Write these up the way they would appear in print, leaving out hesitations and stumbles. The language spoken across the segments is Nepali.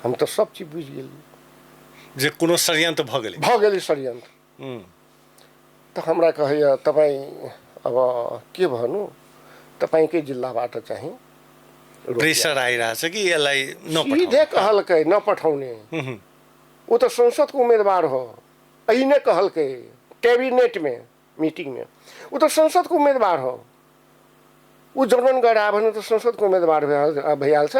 हम तो सब चीज बुझि गेली जे कोनो षड्यंत्र भऽ गेलै षड्यंत्र। तऽ हमरा कहैया तपाईँ अब के भन्नु, तपाईँकै जिल्लाबाट चाहिँ प्रेसर आइरहेछ कि यसलाई नपठाउने? सीधे कहलकै नपठाउने। वो तो संसद को उम्मीदवार हो, अहिने कहलकै कैबिनेट में मीटिंग में। वो तो संसद को उम्मीदवार हो, वो जर्मन गएर आयो भने तो संसद को उम्मीदवार भइहाल्छ।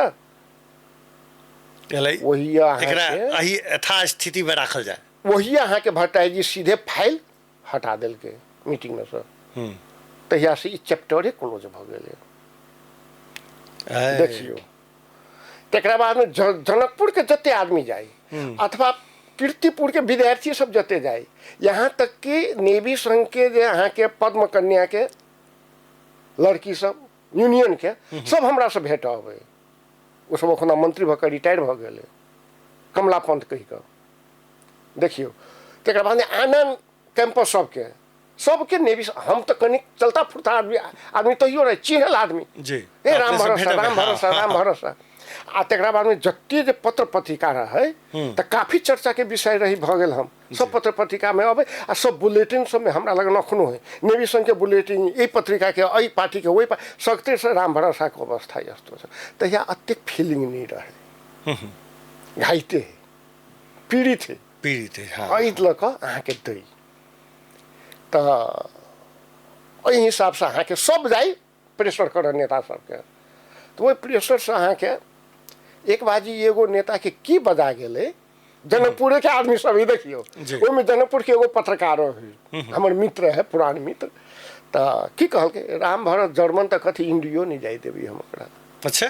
वही यथास्थिति में राखल जाए। वही यहाँ के भट्टाई जी सीधे फाइल हटा दिल के मीटिंग में से। तहिया से ई चैप्टरे क्लोज भ गेलै। देखियो तकरा बाद में जनकपुर के जते आदमी जाए अथवा कीर्तिपुर के विद्यार्थी सब जते जाए, यहाँ तक कि नेवी संघ के जे यहाँ के पद्म कन्या के लड़की सब यूनियन के सब हमरा से भेट अबै। वो सब अखना मंत्री भऽ रिटायर भऽ गेलै, कमला पंत कहि कऽ। देखियो तकरा बाद आनंद कैंपस सबके नेवी, हम तो कनी चलता फुरता आदमी तैयो रहे, चिन्हल आदमी जी ए राम भरोसा। आ तकरा बाद में जते जे पत्र पत्रिका रहे तो काफी चर्चा के विषय रही भऽ गेल। हम सब पत्र पत्रिका में अबै आ सब बुलेटिन सब में हमरा लग नखनो है नेवी संघ के बुलेटिन, ई पत्रिका के एहि पार्टी के वही सकते से राम भरोसा के अवस्था यस्तो छ। तहिया अतेक फीलिंग नहीं रहे, घाइते पीड़ित है एहि लऽ कऽ अहाँके दै। तो एहि हिसाब से अहाँके सब जाई प्रेशर कर नेता सबके। तो वही प्रेशर से अहाँके एक बाजी एगो नेता के की बजा गेले, जनकपुर के आदमी सब ही देखियो ओहिमे जनकपुर के एगो पत्रकार है हमर मित्र है, पुरान मित्र। तो की कहल के राम भरत जर्मन तक कथी इंडियो नहीं जाई देवी हम ओकरा। अच्छा